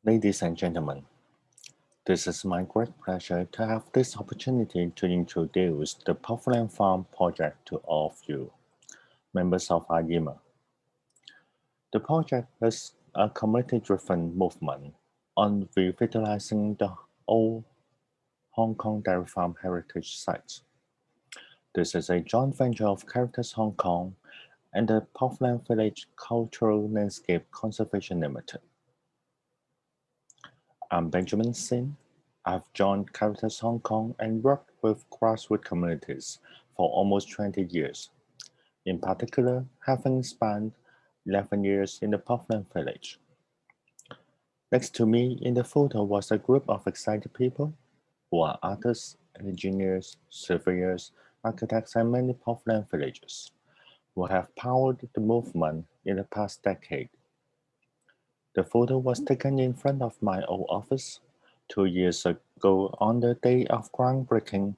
Ladies and gentlemen, this is my great pleasure to have this opportunity to introduce the Puffland Farm project to all of you, members of Aima. The project is a community-driven movement on revitalizing the old Hong Kong dairy farm heritage sites. This is a joint venture of Caritas Hong Kong and the Puffland Village Cultural Landscape Conservation Limited. I'm Benjamin Sin. I've joined Caritas Hong Kong and worked with grassroots communities for almost 20 years, in particular having spent 11 years in the Puffland village. Next to me in the photo was a group of excited people who are artists, engineers, surveyors, architects, and many Puffland villagers who have powered the movement in the past decade. The photo was taken in front of my old office 2 years ago on the day of groundbreaking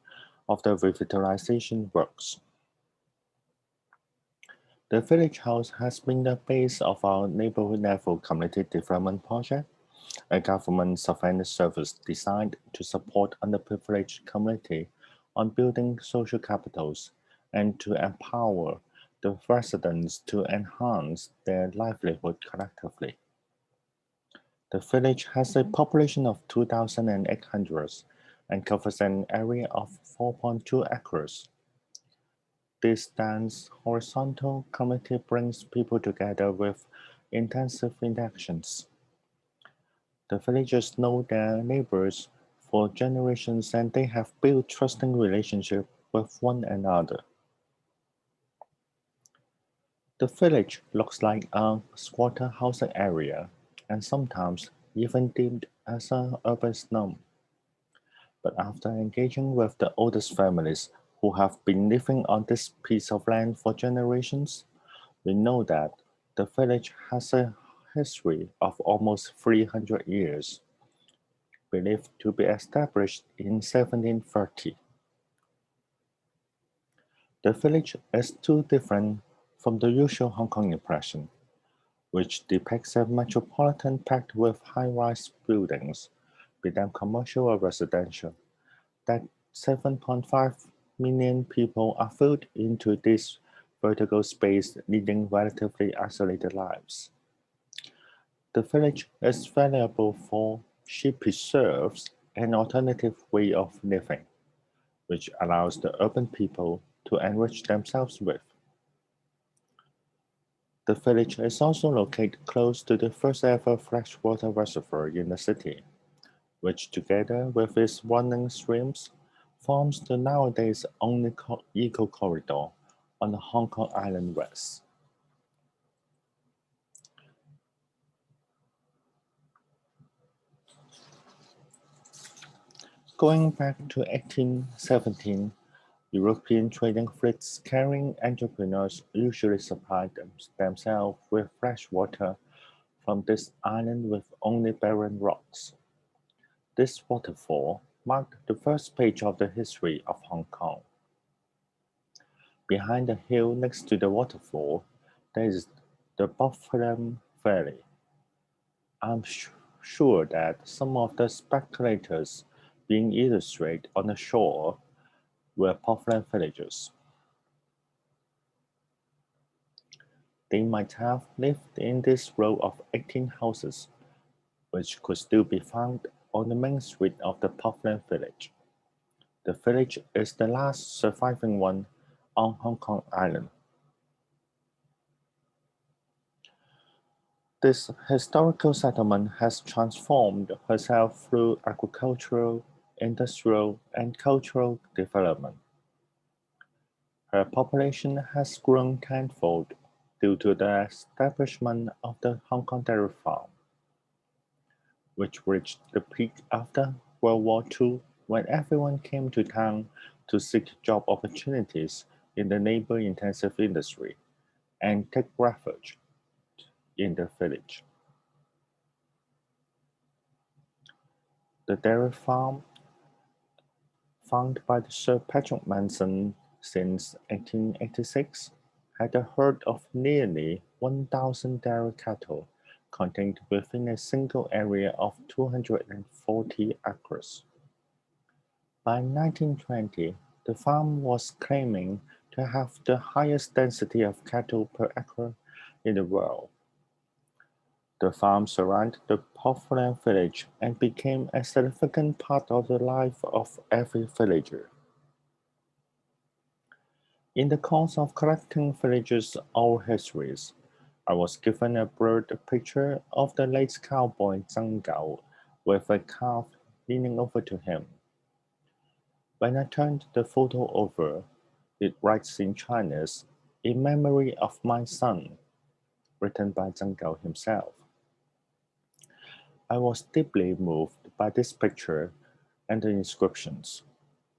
of the revitalization works. The village house has been the base of our neighborhood level community development project, a government surveillance service designed to support underprivileged community on building social capitals and to empower the residents to enhance their livelihood collectively. The village has a population of 2,800 and covers an area of 4.2 acres. This dense horizontal community brings people together with intensive interactions. The villagers know their neighbors for generations and they have built trusting relationships with one another. The village looks like a squatter housing area and sometimes even deemed as an urban slum. But after engaging with the oldest families who have been living on this piece of land for generations, we know that the village has a history of almost 300 years, believed to be established in 1730. The village is too different from the usual Hong Kong impression, which depicts a metropolitan packed with high-rise buildings, be them commercial or residential, that 7.5 million people are filled into this vertical space leading relatively isolated lives. The village is valuable for she preserves an alternative way of living, which allows the urban people to enrich themselves with. The village is also located close to the first ever freshwater reservoir in the city, which together with its running streams forms the nowadays only eco-corridor on the Hong Kong Island West. Going back to 1817, European trading fleets carrying entrepreneurs usually supplied themselves with fresh water from this island with only barren rocks. This waterfall marked the first page of the history of Hong Kong. Behind the hill next to the waterfall, there is the Buffalo Valley. I'm sure that some of the speculators being illustrated on the shore were Puffland villagers. They might have lived in this row of 18 houses, which could still be found on the main street of the Puffland village. The village is the last surviving one on Hong Kong Island. This historical settlement has transformed herself through agricultural, industrial, and cultural development. Her population has grown tenfold due to the establishment of the Hong Kong dairy farm, which reached the peak after World War II when everyone came to town to seek job opportunities in the labor-intensive industry and take refuge in the village. The dairy farm, founded by Sir Patrick Manson since 1886, had a herd of nearly 1,000 dairy cattle contained within a single area of 240 acres. By 1920, the farm was claiming to have the highest density of cattle per acre in the world. The farm surrounded the popular village and became a significant part of the life of every villager. In the course of collecting villagers' oral histories, I was given a blurred picture of the late cowboy Zhang Gao with a calf leaning over to him. When I turned the photo over, it writes in Chinese, "In memory of my son," written by Zhang Gao himself. I was deeply moved by this picture and the inscriptions.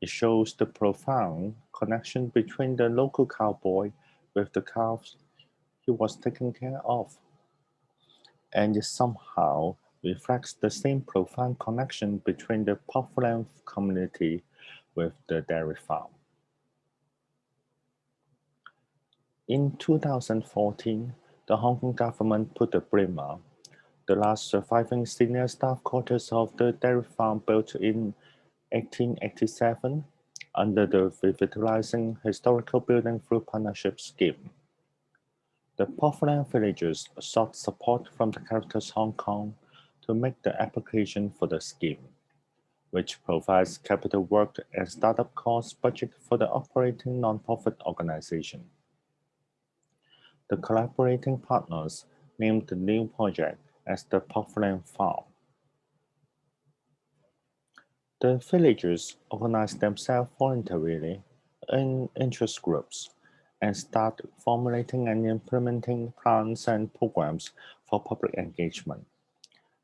It shows the profound connection between the local cowboy with the calves he was taking care of, and it somehow reflects the same profound connection between the Portland community with the dairy farm. In 2014, the Hong Kong government put the Bremer, the last surviving senior staff quarters of the dairy farm built in 1887, under the Revitalising Historical Building through Partnership scheme. The Portland villagers sought support from the Caritas Hong Kong to make the application for the scheme, which provides capital work and startup cost budget for the operating non-profit organization. The collaborating partners named the new project as the Portland Farm. The villagers organized themselves voluntarily in interest groups and start formulating and implementing plans and programs for public engagement.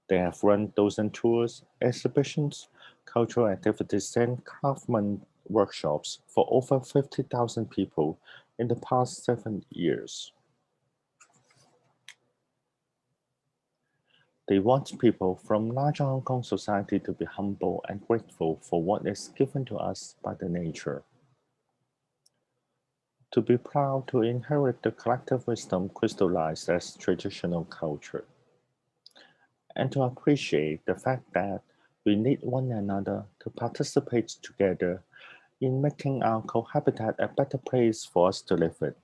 They have run dozen tours, exhibitions, cultural activities, and craftsman workshops for over 50,000 people in the past 7 years. They want people from larger Hong Kong society to be humble and grateful for what is given to us by the nature. To be proud to inherit the collective wisdom crystallized as traditional culture. And to appreciate the fact that we need one another to participate together in making our cohabitat a better place for us to live in.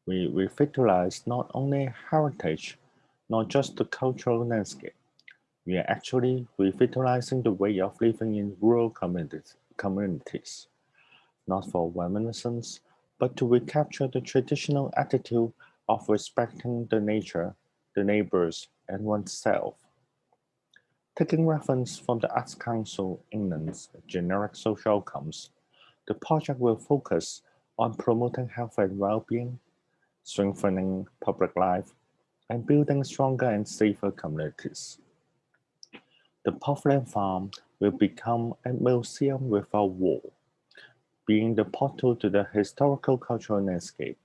We revitalize not only heritage, not just the cultural landscape. We are actually revitalizing the way of living in rural communities, not for reminiscence, but to recapture the traditional attitude of respecting the nature, the neighbors, and oneself. Taking reference from the Arts Council England's generic social outcomes, the project will focus on promoting health and well-being, strengthening public life, and building stronger and safer communities. The Portland Farm will become a museum without wall, being the portal to the historical cultural landscape,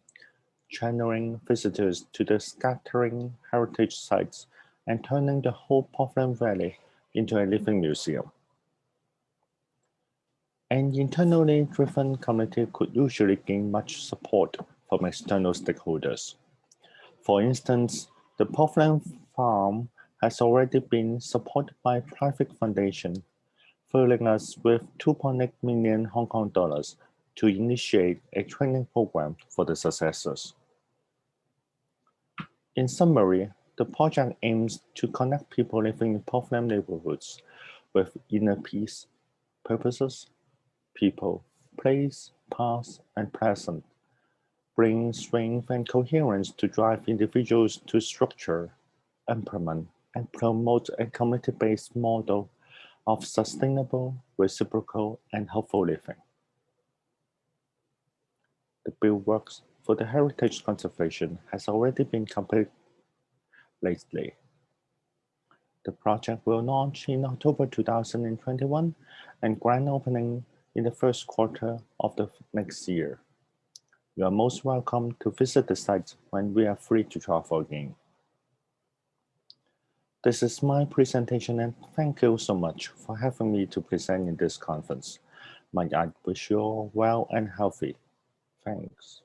channeling visitors to the scattering heritage sites and turning the whole Portland Valley into a living museum. An internally driven community could usually gain much support from external stakeholders. For instance, the Portland Farm has already been supported by a private foundation, filling us with 2.8 million Hong Kong dollars to initiate a training program for the successors. In summary, the project aims to connect people living in Portland neighborhoods with inner peace, purposes, people, place, past, and present, bringing strength and coherence to drive individuals to structure, implement, and promote a community-based model of sustainable, reciprocal, and hopeful living. The build works for the heritage conservation has already been completed lately. The project will launch in October 2021 and grand opening in the first quarter of the next year. You are most welcome to visit the site when we are free to travel again. This is my presentation and thank you so much for having me to present in this conference. May I wish you all well and healthy. Thanks.